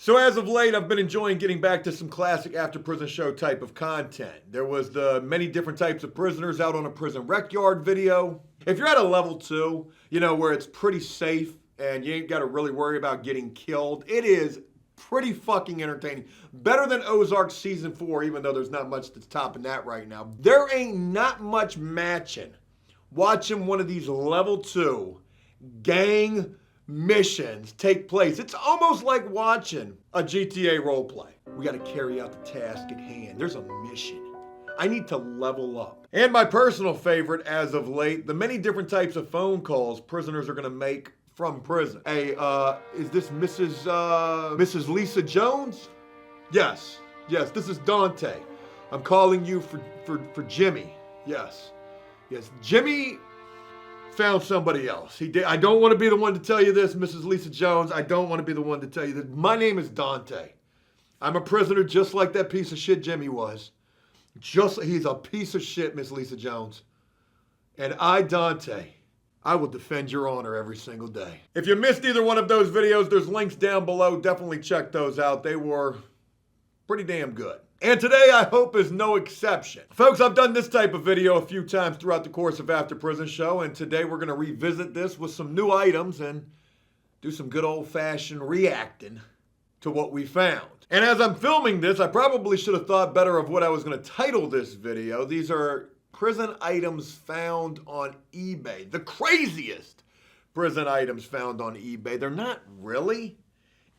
So as of late, I've been enjoying getting back to some classic after prison show type of content. There was the many different types of prisoners out on a prison rec yard video. If you're at a level 2, where it's pretty safe and you ain't got to really worry about getting killed, it is pretty fucking entertaining. Better than Ozark season 4, even though there's not much that's topping that right now. There ain't not much matching watching one of these level 2 gang missions take place. It's almost like watching a GTA roleplay. We got to carry out the task at hand. There's a mission. I need to level up. And my personal favorite as of late, the many different types of phone calls prisoners are going to make from prison. Hey, is this Mrs. Lisa Jones? Yes, this is Dante. I'm calling you for Jimmy. Yes, Jimmy found somebody else. He did. I don't want to be the one to tell you this, Mrs. Lisa Jones. I don't want to be the one to tell you this. My name is Dante. I'm a prisoner just like that piece of shit Jimmy was. He's a piece of shit, Miss Lisa Jones. And I, Dante, I will defend your honor every single day. If you missed either one of those videos, there's links down below. Definitely check those out. They were pretty damn good. And today, I hope, is no exception. Folks, I've done this type of video a few times throughout the course of After Prison Show, and today we're going to revisit this with some new items and do some good old-fashioned reacting to what we found. And as I'm filming this, I probably should have thought better of what I was going to title this video. These are prison items found on eBay. The craziest prison items found on eBay. They're not really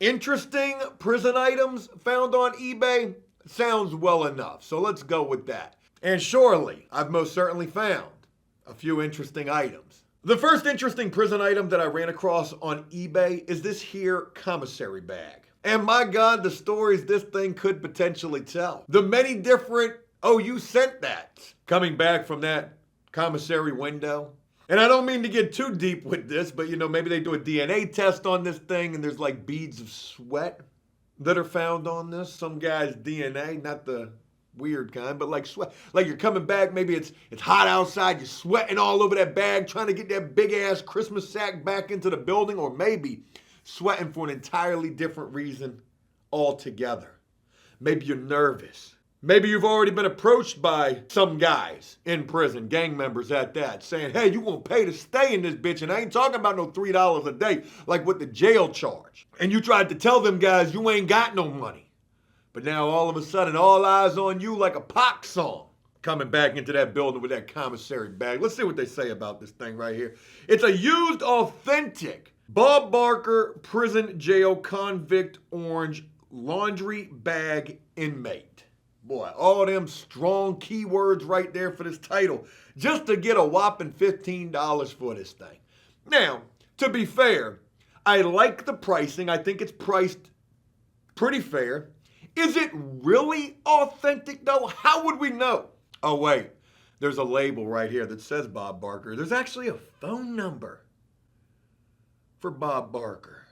interesting prison items found on eBay. Sounds well enough, so let's go with that. And surely, I've most certainly found a few interesting items. The first interesting prison item that I ran across on eBay is this here commissary bag. And my God, the stories this thing could potentially tell. The many different, oh, you sent that, coming back from that commissary window. And I don't mean to get too deep with this, but maybe they do a DNA test on this thing and there's like beads of sweat that are found on this. Some guy's DNA, not the weird kind, but like sweat. Like you're coming back, maybe it's hot outside, you're sweating all over that bag, trying to get that big ass Christmas sack back into the building, or maybe sweating for an entirely different reason altogether. Maybe you're nervous. Maybe you've already been approached by some guys in prison, gang members at that, saying, hey, you won't pay to stay in this bitch, and I ain't talking about no $3 a day, like with the jail charge. And you tried to tell them guys you ain't got no money. But now all of a sudden, all eyes on you like a Pac song, coming back into that building with that commissary bag. Let's see what they say about this thing right here. It's a used, authentic Bob Barker prison jail convict orange laundry bag Inmate. Boy, all them strong keywords right there for this title, just to get a whopping $15 for this thing. Now, to be fair, I like the pricing. I think it's priced pretty fair. Is it really authentic though? How would we know? Oh wait, there's a label right here that says Bob Barker. There's actually a phone number for Bob Barker.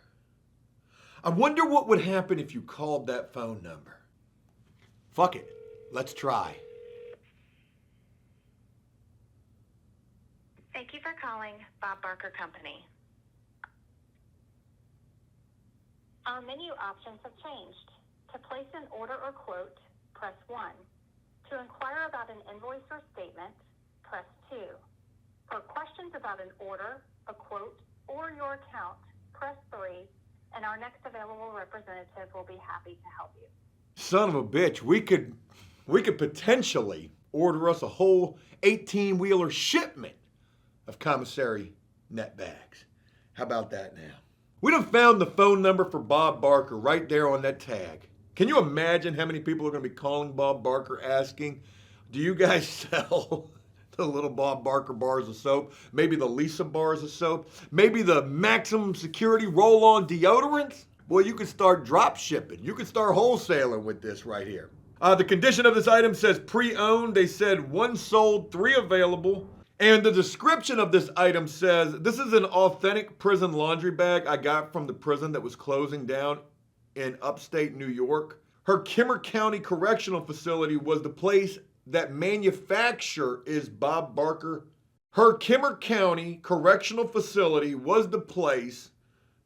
I wonder what would happen if you called that phone number. Fuck it. Let's try. Thank you for calling Bob Barker Company. Our menu options have changed. To place an order or quote, press 1. To inquire about an invoice or statement, press 2. For questions about an order, a quote, or your account, press 3, and our next available representative will be happy to help you. Son of a bitch, we could potentially order us a whole 18-wheeler shipment of commissary net bags. How about that now? We'd have found the phone number for Bob Barker right there on that tag. Can you imagine how many people are going to be calling Bob Barker asking, do you guys sell the little Bob Barker bars of soap? Maybe the Lisa bars of soap? Maybe the maximum security roll-on deodorants? Boy, you could start drop shipping. You could start wholesaling with this right here. The condition of this item says pre-owned. They said 1 sold, 3 available. And the description of this item says, this is an authentic prison laundry bag I got from the prison that was closing down in upstate New York. Her Kimmer County Correctional Facility was the place that manufacturer is Bob Barker. Her Kimmer County Correctional Facility was the place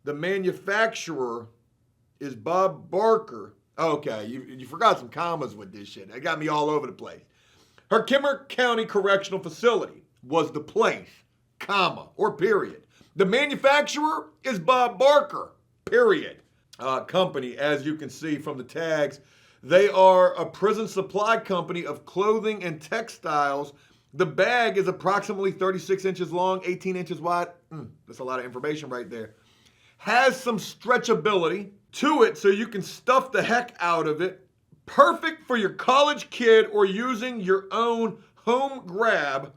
the manufacturer is Bob Barker. Okay, you forgot some commas with this shit. It got me all over the place. Herkimer County Correctional Facility was the place, comma, or period. The manufacturer is Bob Barker, period. Company, as you can see from the tags, they are a prison supply company of clothing and textiles. The bag is approximately 36 inches long, 18 inches wide. That's a lot of information right there. Has some stretchability to it so you can stuff the heck out of it. Perfect for your college kid or using your own home grab.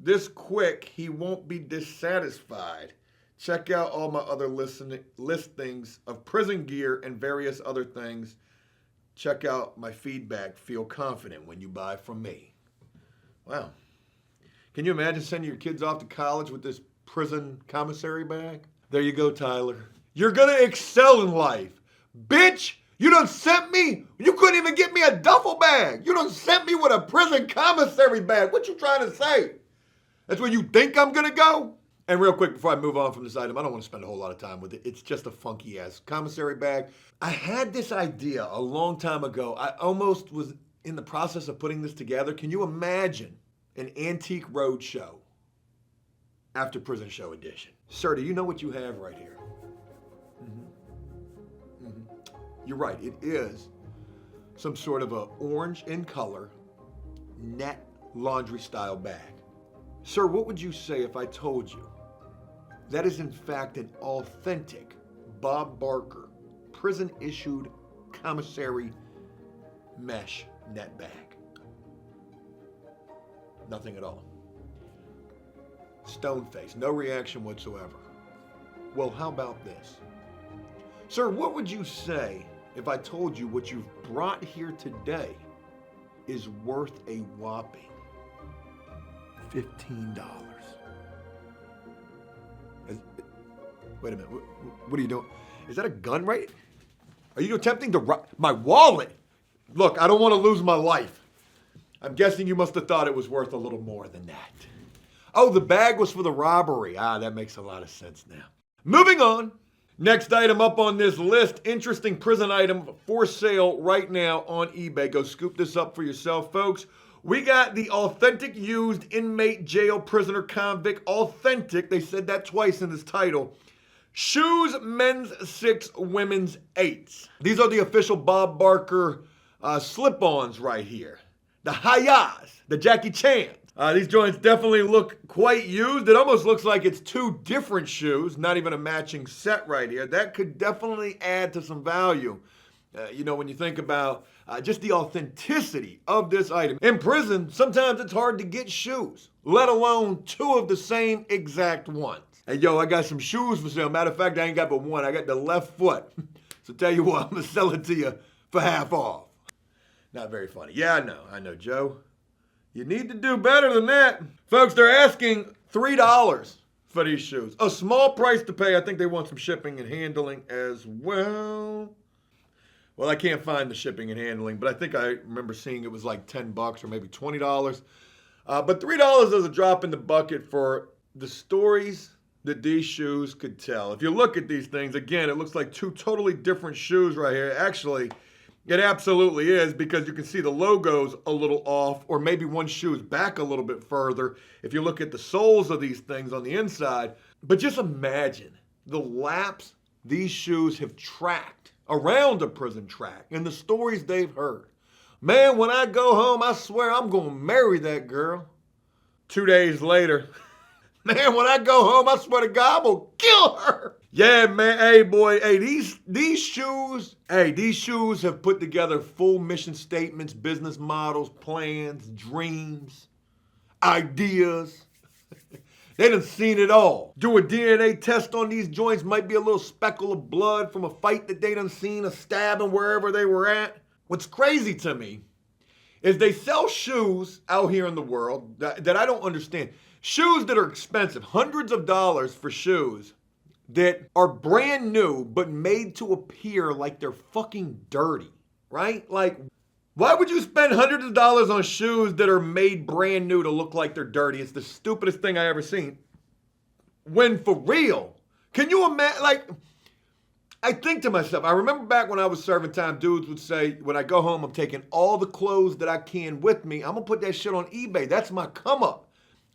This quick, he won't be dissatisfied. Check out all my other listings of prison gear and various other things. Check out my feedback. Feel confident when you buy from me. Wow. Can you imagine sending your kids off to college with this prison commissary bag? There you go, Tyler. You're gonna excel in life. Bitch, you done sent me, you couldn't even get me a duffel bag. You done sent me with a prison commissary bag. What you trying to say? That's where you think I'm gonna go? And real quick, before I move on from this item, I don't want to spend a whole lot of time with it. It's just a funky-ass commissary bag. I had this idea a long time ago. I almost was in the process of putting this together. Can you imagine an antique roadshow after prison show edition? Sir, do you know what you have right here? You're right, it is some sort of a orange in color net laundry style bag. Sir, what would you say if I told you that is in fact an authentic Bob Barker prison issued commissary mesh net bag? Nothing at all. Stone face, no reaction whatsoever. Well, how about this? Sir, what would you say if I told you what you've brought here today is worth a whopping $15? Wait a minute, what are you doing? Is that a gun, right? Are you attempting to rob my wallet? Look, I don't want to lose my life. I'm guessing you must have thought it was worth a little more than that. Oh, the bag was for the robbery. That makes a lot of sense now. Moving on. Next item up on this list, interesting prison item for sale right now on eBay. Go scoop this up for yourself, folks. We got the authentic used inmate jail prisoner convict. Authentic, they said that twice in this title. Shoes, men's 6, women's 8s. These are the official Bob Barker slip-ons right here. The Hayas, the Jackie Chan. These joints definitely look quite used. It almost looks like it's two different shoes, not even a matching set right here. That could definitely add to some value. When you think about just the authenticity of this item. In prison, sometimes it's hard to get shoes, let alone two of the same exact ones. Hey, yo, I got some shoes for sale. Matter of fact, I ain't got but one. I got the left foot. So tell you what, I'm going to sell it to you for half off. Not very funny. Yeah, I know, Joe. You need to do better than that. Folks, they're asking $3 for these shoes. A small price to pay. I think they want some shipping and handling as well. Well, I can't find the shipping and handling, but I think I remember seeing it was like $10 or maybe $20. But $3 is a drop in the bucket for the stories that these shoes could tell. If you look at these things, again, it looks like two totally different shoes right here. Actually, it absolutely is, because you can see the logo's a little off, or maybe one shoe is back a little bit further if you look at the soles of these things on the inside. But just imagine the laps these shoes have tracked around a prison track and the stories they've heard. Man, when I go home, I swear I'm going to marry that girl. 2 days later, man, when I go home, I swear to God, I'm going to kill her. Yeah, man. Hey, boy. Hey, these shoes have put together full mission statements, business models, plans, dreams, ideas. They done seen it all. Do a DNA test on these joints. Might be a little speckle of blood from a fight that they done seen, a stabbing wherever they were at. What's crazy to me is they sell shoes out here in the world that I don't understand. Shoes that are expensive, hundreds of dollars for shoes that are brand new but made to appear like they're fucking dirty, right? Like, why would you spend hundreds of dollars on shoes that are made brand new to look like they're dirty? It's the stupidest thing I ever seen. When for real, can you imagine, like, I think to myself, I remember back when I was serving time, dudes would say, when I go home, I'm taking all the clothes that I can with me. I'm going to put that shit on eBay. That's my come up.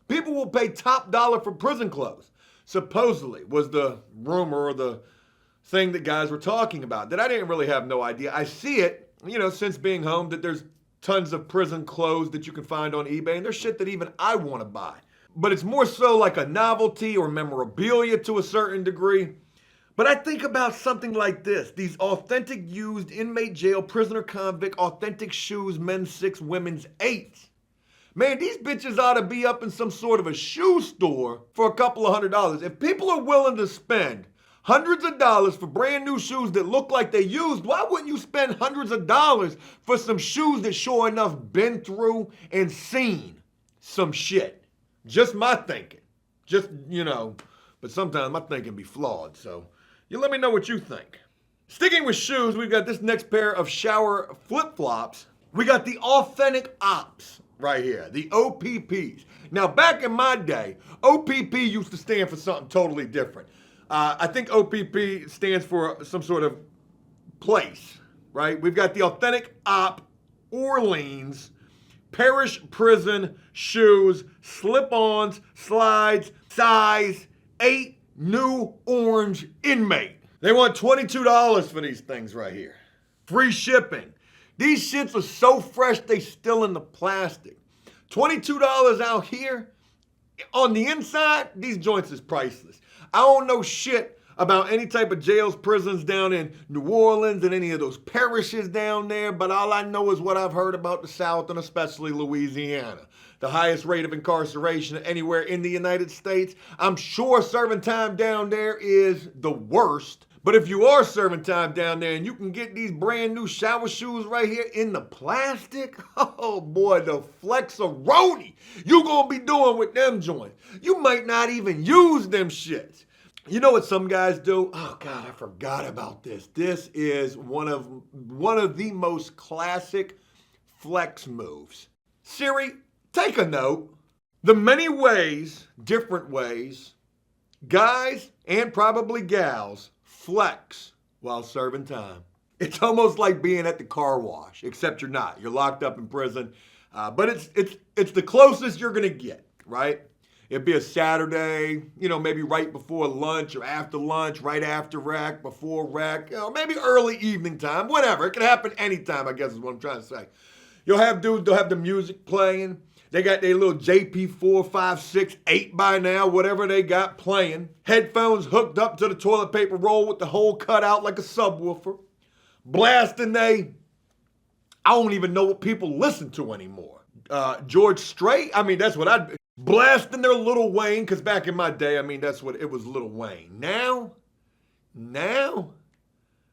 People will pay top dollar for prison clothes. Supposedly was the rumor or the thing that guys were talking about that I didn't really have no idea. I see it, since being home, that there's tons of prison clothes that you can find on eBay, and there's shit that even I want to buy. But it's more so like a novelty or memorabilia to a certain degree. But I think about something like this, these authentic used inmate jail, prisoner convict, authentic shoes, men's 6, women's 8. Man, these bitches ought to be up in some sort of a shoe store for a couple of $100. If people are willing to spend hundreds of dollars for brand new shoes that look like they used, why wouldn't you spend hundreds of dollars for some shoes that sure enough been through and seen some shit? Just my thinking. But sometimes my thinking be flawed, so you let me know what you think. Sticking with shoes, we've got this next pair of shower flip-flops. We got the authentic Ops right here, the OPPs. Now, back in my day, OPP used to stand for something totally different. I think OPP stands for some sort of place, right? We've got the authentic Op, Orleans, parish prison shoes, slip-ons, slides, size 8, new orange inmate. They want $22 for these things right here. Free shipping. These shits are so fresh, they still in the plastic. $22 out here. On the inside, these joints is priceless. I don't know shit about any type of jails, prisons down in New Orleans and any of those parishes down there, but all I know is what I've heard about the South and especially Louisiana. The highest rate of incarceration anywhere in the United States. I'm sure serving time down there is the worst. But if you are serving time down there and you can get these brand new shower shoes right here in the plastic, oh boy, the flexaroni you gonna be doing with them joints. You might not even use them shits. You know what some guys do? Oh God, I forgot about this. This is one of the most classic flex moves. Siri, take a note. The many ways, different ways, guys and probably gals flex while serving time. It's almost like being at the car wash, except you're not. You're locked up in prison, but it's the closest you're gonna get, right? It'd be a Saturday, maybe right before lunch or after lunch, right after rec, before rec, maybe early evening time, whatever. It can happen anytime, I guess is what I'm trying to say. You'll have dudes, they'll have the music playing. They got their little JP4, 5, 6, 8 by now, whatever they got playing. Headphones hooked up to the toilet paper roll with the hole cut out like a subwoofer. Blasting I don't even know what people listen to anymore. George Strait, that's what I'd... Blasting their Lil Wayne, because back in my day, that's what it was, Lil Wayne. Now,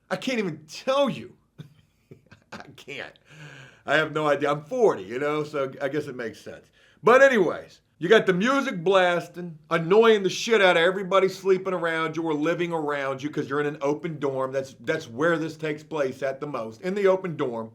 I can't even tell you. I can't. I have no idea. I'm 40, so I guess it makes sense. But anyways, you got the music blasting, annoying the shit out of everybody sleeping around you or living around you because you're in an open dorm. That's where this takes place at the most, in the open dorm.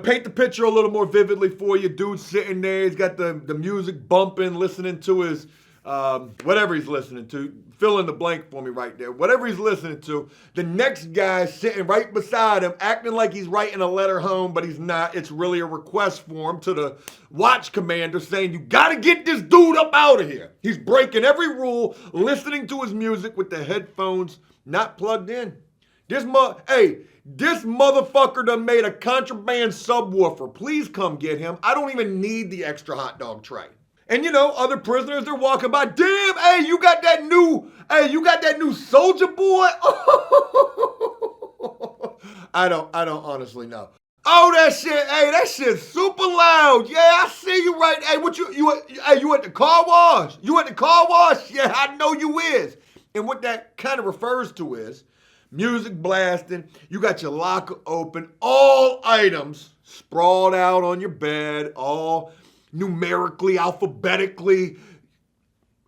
Paint the picture a little more vividly for you. Dude's sitting there. He's got the music bumping, listening to his, whatever he's listening to. Fill in the blank for me right there. Whatever he's listening to. The next guy's sitting right beside him, acting like he's writing a letter home, but he's not. It's really a request form to the watch commander saying, you gotta get this dude up out of here. He's breaking every rule, listening to his music with the headphones not plugged in. This motherfucker done made a contraband subwoofer. Please come get him. I don't even need the extra hot dog tray. And other prisoners, they're walking by. Damn, you got that new Soldier Boy? I don't honestly know. Oh, that shit's super loud. Yeah, I see you right. Hey, you at the car wash? You at the car wash? Yeah, I know you is. And what that kind of refers to is music blasting, you got your locker open, all items sprawled out on your bed, all numerically, alphabetically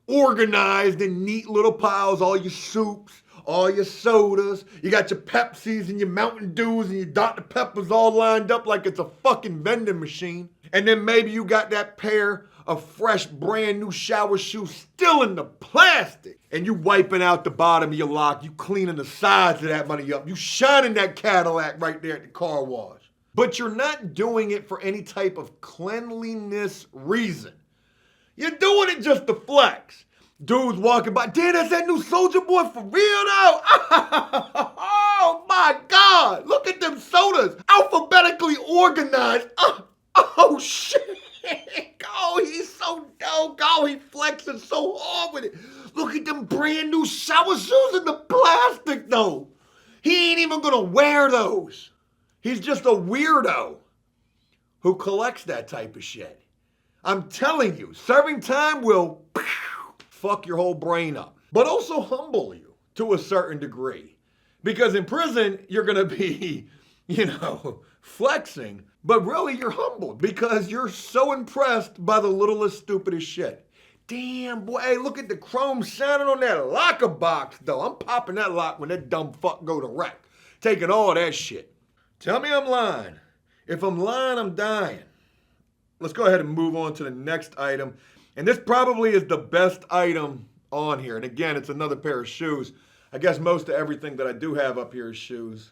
organized in neat little piles, all your soups, all your sodas. You got your Pepsis and your Mountain Dews and your Dr. Peppers all lined up like it's a fucking vending machine. And then maybe you got that pair a fresh brand new shower shoe still in the plastic. And you wiping out the bottom of your lock, you cleaning the sides of that money up, you shining that Cadillac right there at the car wash. But you're not doing it for any type of cleanliness reason. You're doing it just to flex. Dudes walking by, damn, that's that new Soldier Boy for real though. Oh my God, look at them sodas, alphabetically organized. Oh shit. Oh, he's so dope. Oh, he flexing so hard with it. Look at them brand new shower shoes in the plastic though. He ain't even gonna wear those. He's just a weirdo who collects that type of shit. I'm telling you, serving time will fuck your whole brain up, but also humble you to a certain degree. Because in prison, you're gonna be, flexing, but really you're humbled because you're so impressed by the littlest, stupidest shit. Damn, boy, hey, look at the chrome shining on that locker box, though. I'm popping that lock when that dumb fuck go to wreck. Taking all that shit. Tell me I'm lying. If I'm lying, I'm dying. Let's go ahead and move on to the next item. And this probably is the best item on here. And again, it's another pair of shoes. I guess most of everything that I do have up here is shoes.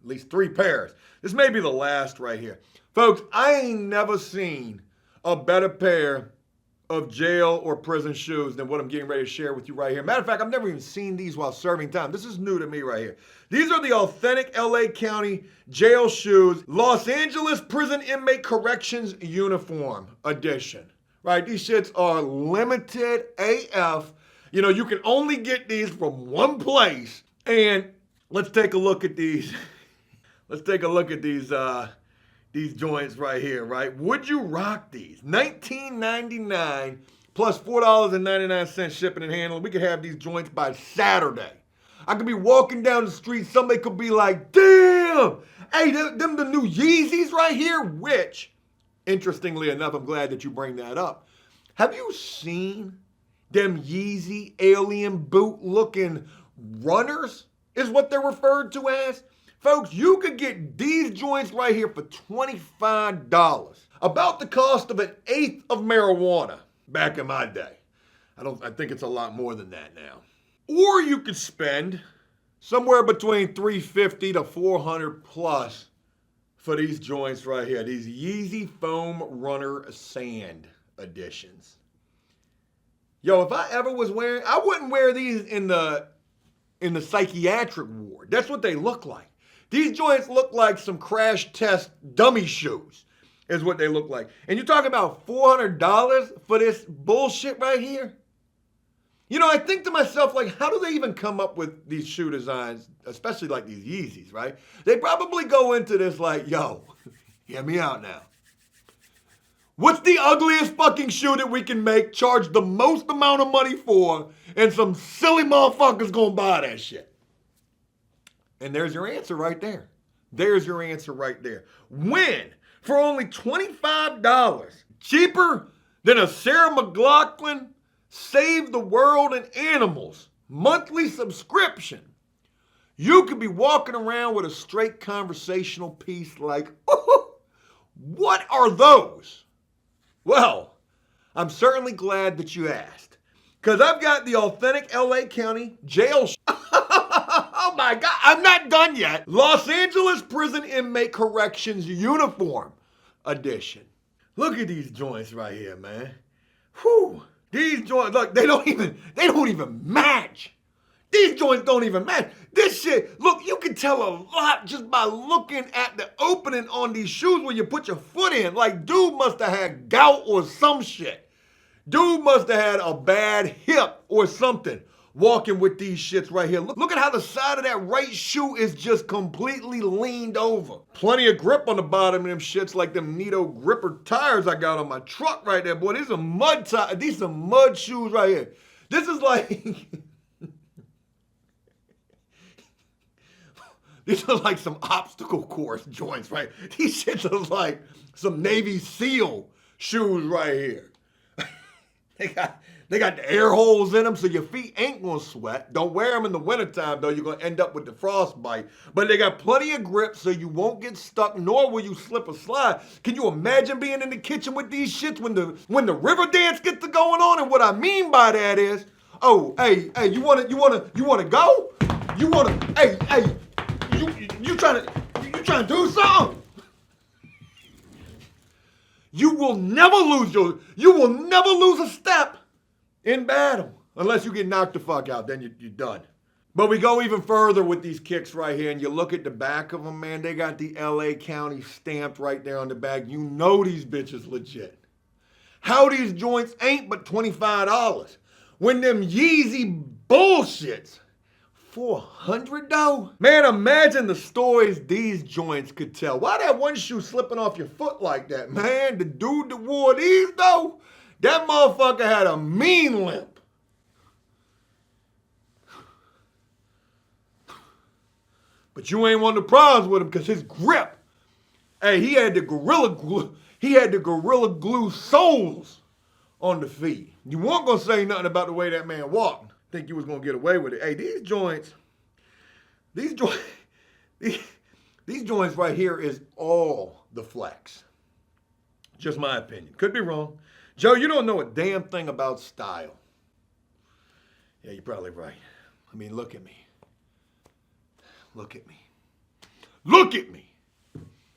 At least 3 pairs. This may be the last right here. Folks, I ain't never seen a better pair of jail or prison shoes than what I'm getting ready to share with you right here. Matter of fact, I've never even seen these while serving time. This is new to me right here. These are the authentic LA County jail shoes, Los Angeles Prison Inmate Corrections Uniform Edition. Right, these shits are limited AF. You can only get these from one place. And let's take a look at these. Let's take a look at these joints right here, right? Would you rock these? $19.99 plus $4.99 shipping and handling. We could have these joints by Saturday. I could be walking down the street. Somebody could be like, damn, hey, them the new Yeezys right here, which, interestingly enough, I'm glad that you bring that up. Have you seen them Yeezy alien boot looking runners is what they're referred to as? Folks, you could get these joints right here for $25. About the cost of 1/8 of marijuana back in my day. I think it's a lot more than that now. Or you could spend somewhere between $350 to $400 plus for these joints right here. These Yeezy Foam Runner Sand editions. Yo, if I ever was wearing, I wouldn't wear these in the psychiatric ward. That's what they look like. These joints look like some crash test dummy shoes is what they look like. And you're talking about $400 for this bullshit right here? I think to myself, like, how do they even come up with these shoe designs, especially like these Yeezys, right? They probably go into this like, yo, hear me out now. What's the ugliest fucking shoe that we can make, charge the most amount of money for, and some silly motherfuckers gonna buy that shit? And there's your answer right there. There's your answer right there. When, for only $25, cheaper than a Sarah McLachlan Save the World and Animals monthly subscription, you could be walking around with a straight conversational piece like, ooh, what are those? Well, I'm certainly glad that you asked, because I've got the authentic LA County jail oh my God, I'm not done yet. Los Angeles Prison Inmate Corrections Uniform Edition. Look at these joints right here, man. Whew. These joints, look, they don't even match. These joints don't even match. This shit, look, you can tell a lot just by looking at the opening on these shoes when you put your foot in. Like, dude must have had gout or some shit. Dude must have had a bad hip or something walking with these shits right here. Look at how the side of that right shoe is just completely leaned over. Plenty of grip on the bottom of them shits, like them Nito gripper tires I got on my truck right there. Boy, these are these are mud shoes right here. This is like these are like some obstacle course joints, right? These shits are like some Navy SEAL shoes right here. They got the air holes in them so your feet ain't gonna sweat. Don't wear them in the wintertime though, you're gonna end up with the frostbite. But they got plenty of grip so you won't get stuck, nor will you slip or slide. Can you imagine being in the kitchen with these shits when the river dance gets to going on? And what I mean by that is, oh, hey, you wanna go? You trying to do something? You will never lose a step in battle unless you get knocked the fuck out. Then you're done. But we go even further with these kicks right here, and you look at the back of them, man. They got the LA County stamped right there on the back. You know these bitches legit. How these joints ain't but $25 when them Yeezy bullshits $400 though? Man, imagine the stories these joints could tell. Why that one shoe slipping off your foot like that, man? The dude that wore these though, that motherfucker had a mean limp. But you ain't want the problems with him because his grip. Hey, he had the gorilla glue soles on the feet. You weren't gonna say nothing about the way that man walked. Think you was gonna get away with it. Hey, these joints right here is all the flex. Just my opinion. Could be wrong. Joe, you don't know a damn thing about style. Yeah, you're probably right. I mean, look at me. Look at me. Look at me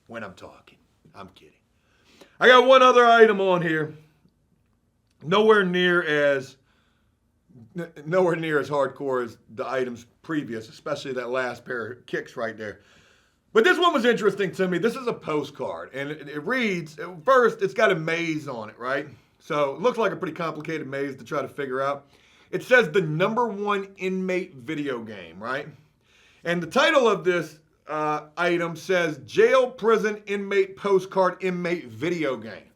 when I'm talking. I'm kidding. I got one other item on here. Nowhere near as hardcore as the items previous, especially that last pair of kicks right there. But this one was interesting to me. This is a postcard, and it reads, first, it's got a maze on it, right? So it looks like a pretty complicated maze to try to figure out. It says the #1 inmate video game, right? And the title of this item says Jail Prison Inmate Postcard Inmate Video Game.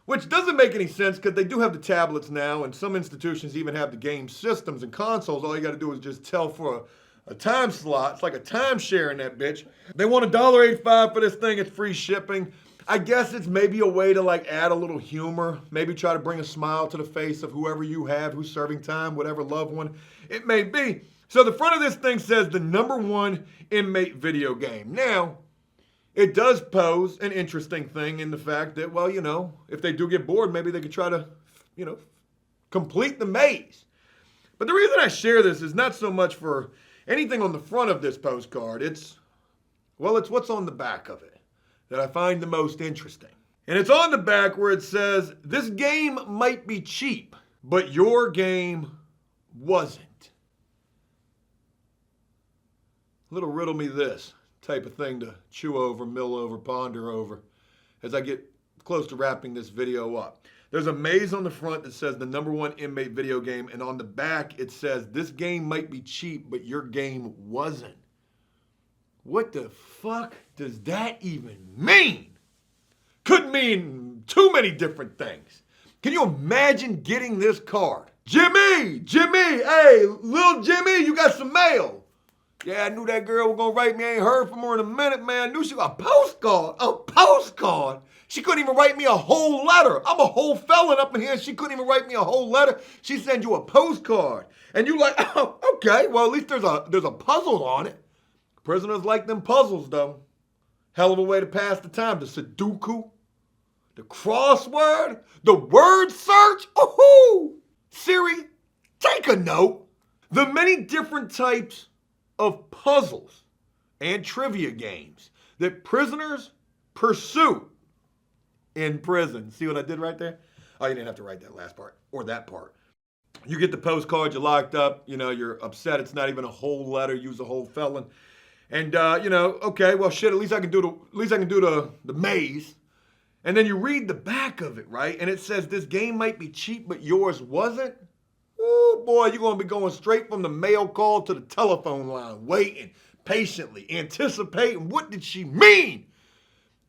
Which doesn't make any sense because they do have the tablets now, and some institutions even have the game systems and consoles. All you got to do is just tell for a time slot. It's like a timeshare in that bitch. They want $1.85 for this thing. It's free shipping. I guess it's maybe a way to like add a little humor. Maybe try to bring a smile to the face of whoever you have who's serving time, whatever loved one it may be. So the front of this thing says the #1 inmate video game. Now, it does pose an interesting thing in the fact that, well, you know, if they do get bored, maybe they could try to, you know, complete the maze. But the reason I share this is not so much for anything on the front of this postcard. It's what's on the back of it that I find the most interesting. And it's on the back where it says, this game might be cheap, but your game wasn't. Little riddle me this type of thing to chew over, mill over, ponder over as I get close to wrapping this video up. There's a maze on the front that says the #1 inmate video game, and on the back it says this game might be cheap, but your game wasn't. What the fuck does that even mean? Could mean too many different things. Can you imagine getting this card? Jimmy, hey, little Jimmy, you got some mail. Yeah, I knew that girl was gonna write me. I ain't heard from her in a minute, man. I knew she got a postcard. A postcard? She couldn't even write me a whole letter. I'm a whole felon up in here and she couldn't even write me a whole letter. She sent you a postcard. And you like, oh, okay, well, at least there's a puzzle on it. Prisoners like them puzzles, though. Hell of a way to pass the time. The Sudoku, the crossword, the word search. Ooh, Siri, take a note. The many different types of puzzles and trivia games that prisoners pursue in prison. See what I did right there? Oh, you didn't have to write that last part or that part. You get the postcard, you're locked up, you know, you're upset. It's not even a whole letter. Use a whole felon. And, you know, okay, well, shit, at least I can do the maze. And then you read the back of it, right? And it says this game might be cheap, but yours wasn't. Oh boy, you're going to be going straight from the mail call to the telephone line, waiting patiently, anticipating what did she mean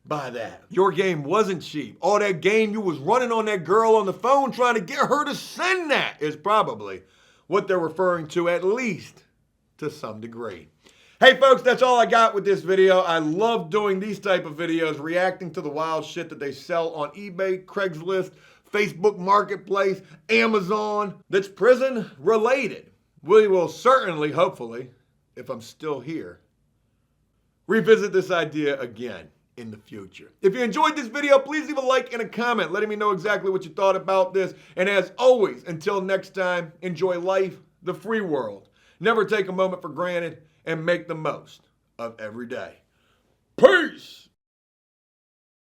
by that. Your game wasn't cheap. All that game you was running on that girl on the phone trying to get her to send that is probably what they're referring to, at least to some degree. Hey folks, that's all I got with this video. I love doing these type of videos, reacting to the wild shit that they sell on eBay, Craigslist, Facebook Marketplace, Amazon, that's prison related. We will certainly, hopefully, if I'm still here, revisit this idea again in the future. If you enjoyed this video, please leave a like and a comment letting me know exactly what you thought about this. And as always, until next time, enjoy life, the free world. Never take a moment for granted and make the most of every day. Peace!